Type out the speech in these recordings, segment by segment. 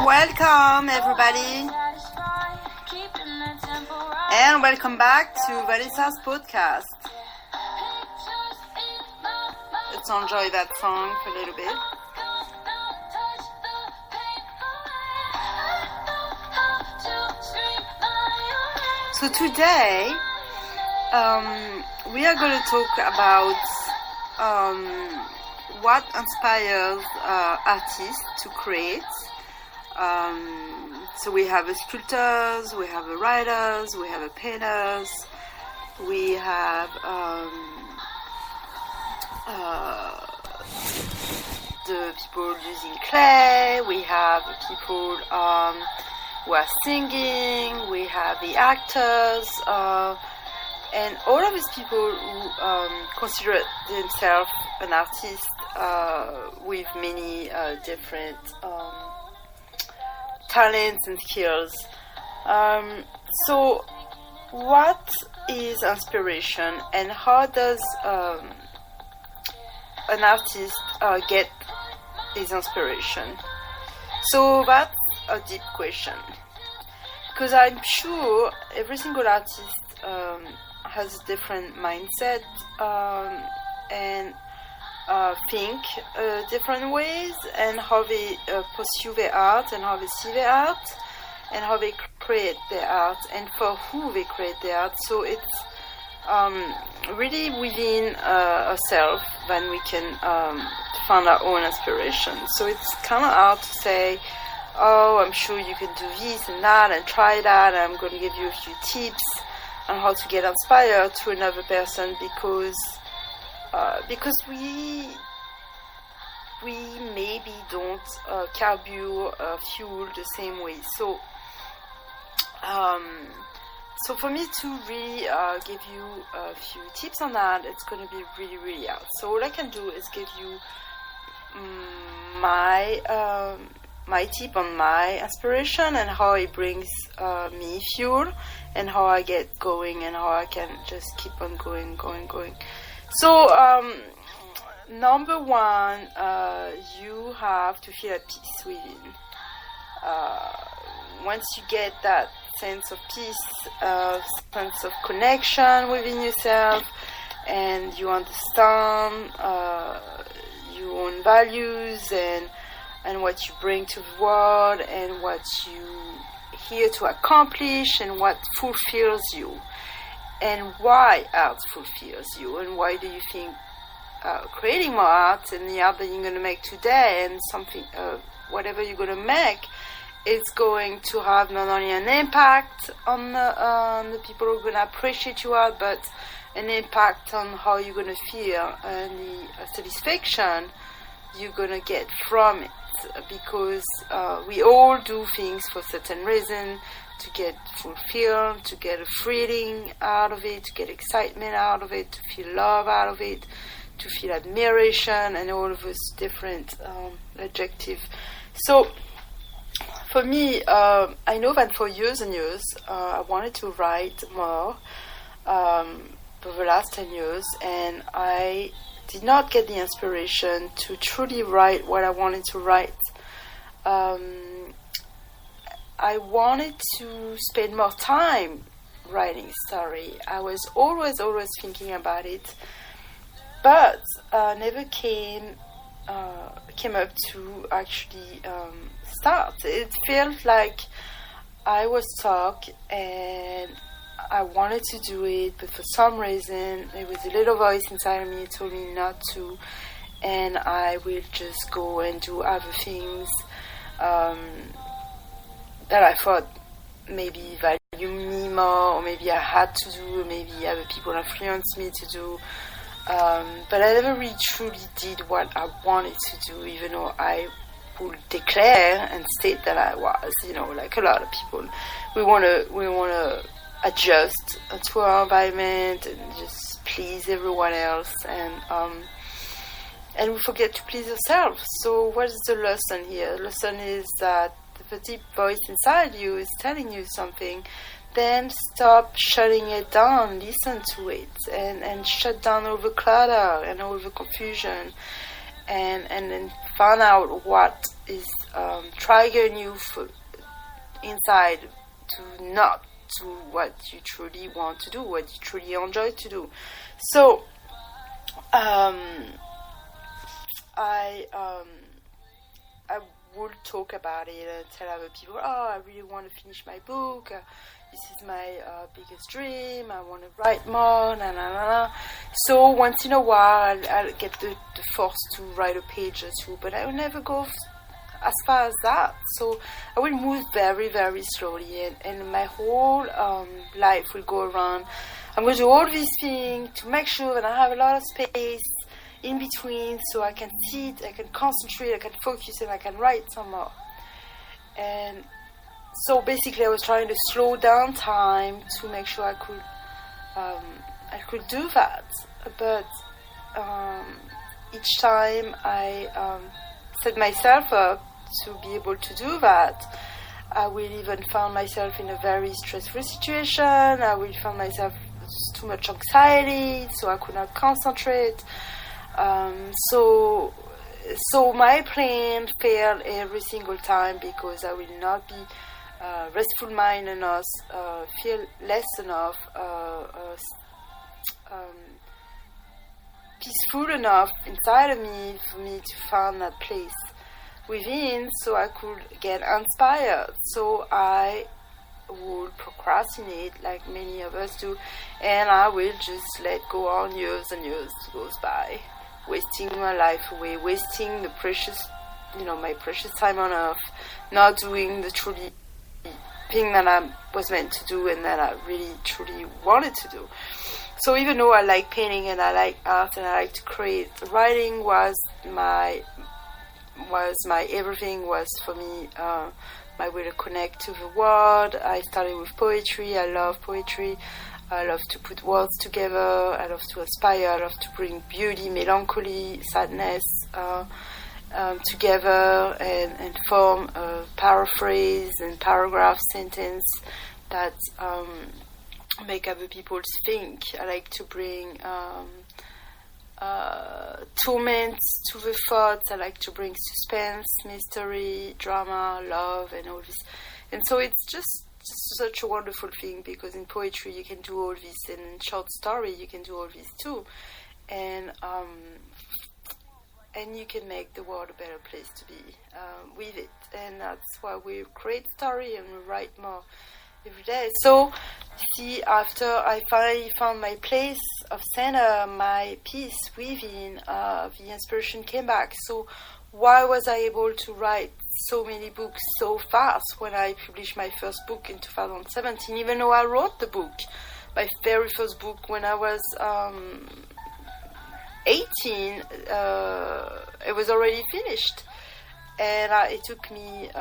Welcome everybody, and welcome back to Valisa's podcast. Let's enjoy that song for a little bit. So today we are going to talk about what inspires artists to create. So we have sculptors, we have writers, we have painters, we have the people using clay, we have people who are singing, we have the actors, and all of these people who consider themselves an artist with many different talents and skills. So what is inspiration, and how does an artist get his inspiration? So that's a deep question, because I'm sure every single artist has a different mindset and think different ways, and how they pursue their art, and how they see their art, and how they create their art, and for who they create their art. So it's really within ourselves when we can find our own inspiration. So it's kind of hard to say, oh, I'm sure you can do this and that and try that, and I'm going to give you a few tips on how to get inspired to another person, because we maybe don't carbure fuel the same way. So so for me to really give you a few tips on that, it's going to be really, really hard. So all I can do is give you my tip on my inspiration, and how it brings me fuel, and how I get going, and how I can just keep on going. So number one, you have to feel at peace within. Once you get that sense of peace, sense of connection within yourself, and you understand your own values, and what you bring to the world, and what you here to accomplish, and what fulfills you, and why art fulfills you, and why do you think creating more art, and the art that you're going to make today, and something, whatever you're going to make, is going to have not only an impact on the people who are going to appreciate your art, but an impact on how you're going to feel, and the satisfaction you're going to get from it. Because we all do things for certain reason, to get fulfilled, to get a feeling out of it, to get excitement out of it, to feel love out of it, to feel admiration, and all of those different adjectives. So for me, I know that for years and years I wanted to write more for the last 10 years, and I did not get the inspiration to truly write what I wanted to write. I wanted to spend more time writing a story. I was always thinking about it, but never came up to actually start. It felt like I was stuck, and I wanted to do it, but for some reason there was a little voice inside of me that told me not to, and I will just go and do other things that I thought maybe value me more, or maybe I had to do, or maybe other people influenced me to do, but I never really truly did what I wanted to do, even though I would declare and state that I was, like a lot of people. We want to adjust to our environment and just please everyone else, and we forget to please ourselves. So what is the lesson here? The lesson is that if a deep voice inside you is telling you something, then stop shutting it down, listen to it, and shut down all the clutter and all the confusion, and then find out what is triggering you inside to not do what you truly want to do, what you truly enjoy to do. So I would talk about it and tell other people, I really want to finish my book. This is my biggest dream. I want to write more. Na, na, na, na. So once in a while, I'll get the force to write a page or two, but I will never go as far as that. So I will move very, very slowly, and my whole life will go around. I'm going to do all these things to make sure that I have a lot of space in between, so I can sit, I can concentrate, I can focus, and I can write some more. And so basically I was trying to slow down time to make sure I could do that. But each time I set myself up to be able to do that, I will even find myself in a very stressful situation. I will find myself too much anxiety, so I could not concentrate. So my plan failed every single time because I will not be restful mind enough, feel less enough, peaceful enough inside of me for me to find that place within, so I could get inspired. So I would procrastinate like many of us do, and I will just let go on. Years and years goes by, wasting my life away, wasting the precious, my precious time on earth, not doing the truly thing that I was meant to do and that I really truly wanted to do. So even though I like painting and I like art and I like to create, writing was my everything, was for me my way to connect to the world. I started with poetry. I love poetry. I love to put words together. I love to inspire. I love to bring beauty, melancholy, sadness together and form a paraphrase and paragraph sentence that make other people think. I like to bring torment to the thoughts. I like to bring suspense, mystery, drama, love, and all this. And so it's just such a wonderful thing, because in poetry you can do all this, and in short story you can do all this too, and you can make the world a better place to be with it. And that's why we create story and we write more every day. So see, after I finally found my place of center, my peace within, the inspiration came back. So why was I able to write so many books so fast when I published my first book in 2017, even though I wrote the book, my very first book, when I was 18, it was already finished, and it took me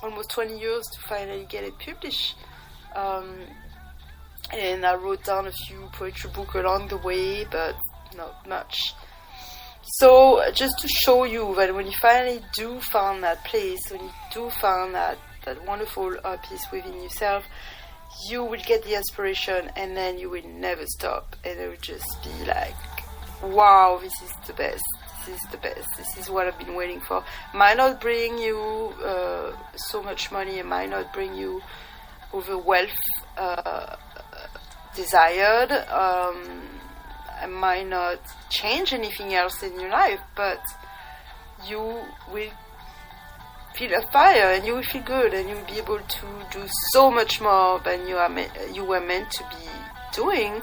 almost 20 years to finally get it published. And I wrote down a few poetry books along the way, but not much. So just to show you that when you finally do find that place, when you do find that wonderful peace within yourself, you will get the inspiration, and then you will never stop, and it will just be like, wow, this is the best. This is the best. This is what I've been waiting for. Might not bring you so much money. It might not bring you all the wealth desired. It might not change anything else in your life, but you will feel a fire, and you will feel good, and you will be able to do so much more than you were meant to be doing,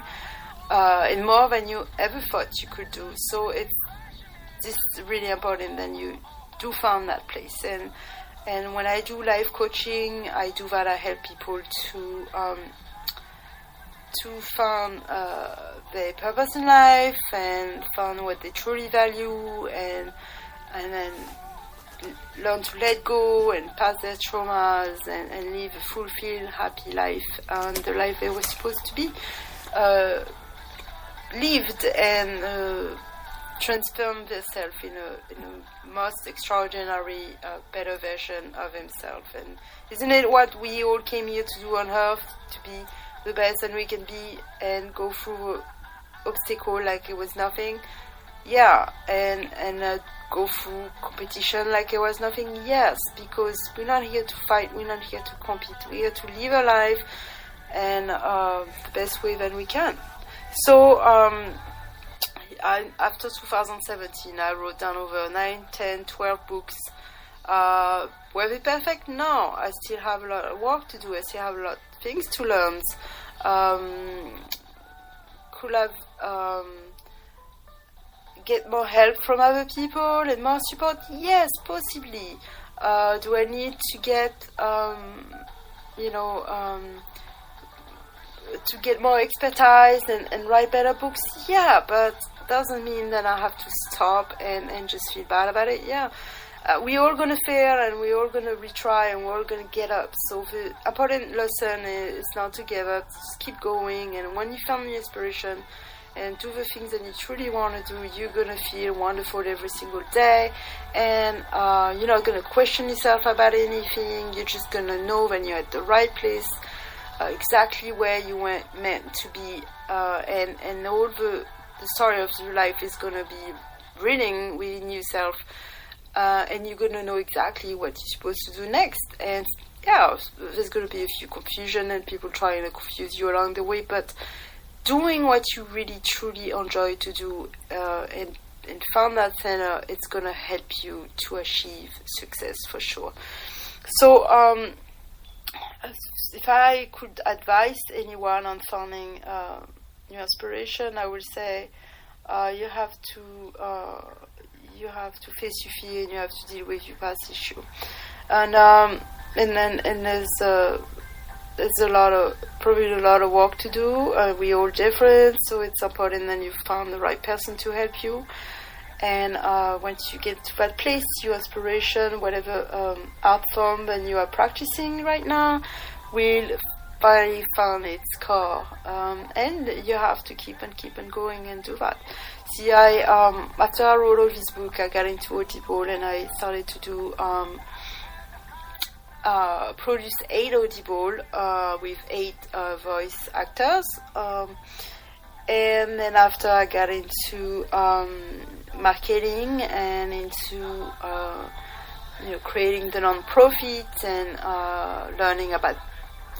and more than you ever thought you could do. So this is really important. Then you do find that place, and when I do life coaching, I do that. I help people to find their purpose in life and find what they truly value, and then learn to let go and pass their traumas and live a fulfilled, happy life, and the life they were supposed to be lived, and transform themselves in a most extraordinary, better version of himself. And isn't it what we all came here to do on earth, to be the best that we can be and go through obstacle like it was nothing? and go through competition like it was nothing. Yes, because we're not here to fight, we're not here to compete, we're here to live a life and the best way that we can. So after 2017, I wrote down over 9, 10, 12 books. Were they perfect? No, I still have a lot of work to do. I still have a lot of things to learn. Could have get more help from other people and more support? Yes, possibly. Do I need to get, to get more expertise and write better books? Yeah, but doesn't mean that I have to stop and just feel bad about it. Yeah. We're all going to fail and we're all going to retry and we're all going to get up. So the important lesson is not to give up, just keep going. And when you find the inspiration and do the things that you truly want to do, you're going to feel wonderful every single day. And you're not going to question yourself about anything. You're just going to know when you're at the right place, exactly where you were meant to be. And all the story of your life is going to be reading within yourself. And you're going to know exactly what you're supposed to do next. And yeah, there's going to be a few confusion and people trying to confuse you along the way, but doing what you really truly enjoy to do and find that center, it's going to help you to achieve success for sure. So if I could advise anyone on finding new inspiration, I would say you have to face your fear and you have to deal with your past issue, and there's probably a lot of work to do. We're all different, so it's important that you found the right person to help you. And once you get to that place, your inspiration, whatever art form that you are practicing right now, will finally find its core. And you have to keep on going and do that. See, after I wrote all this book, I got into Audible and I started to do produce 8 Audible with 8 voice actors. And then after I got into marketing and into creating the non-profit and learning about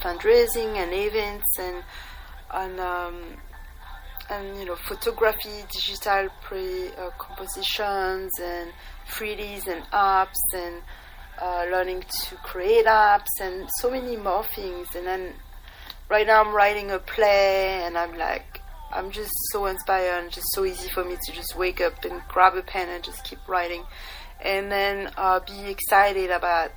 fundraising and events and photography, digital compositions and 3Ds and apps and learning to create apps and so many more things. And then right now I'm writing a play and I'm just so inspired and just so easy for me to just wake up and grab a pen and just keep writing. And then be excited about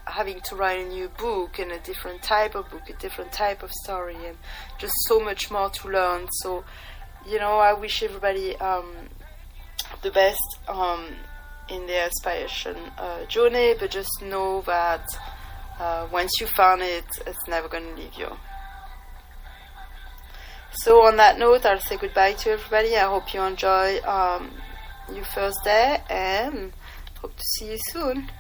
having to write a new book and a different type of book, a different type of story, and just so much more to learn. So, I wish everybody the best in their inspiration journey, but just know that once you found it, it's never going to leave you. So on that note, I'll say goodbye to everybody. I hope you enjoy your first day and hope to see you soon.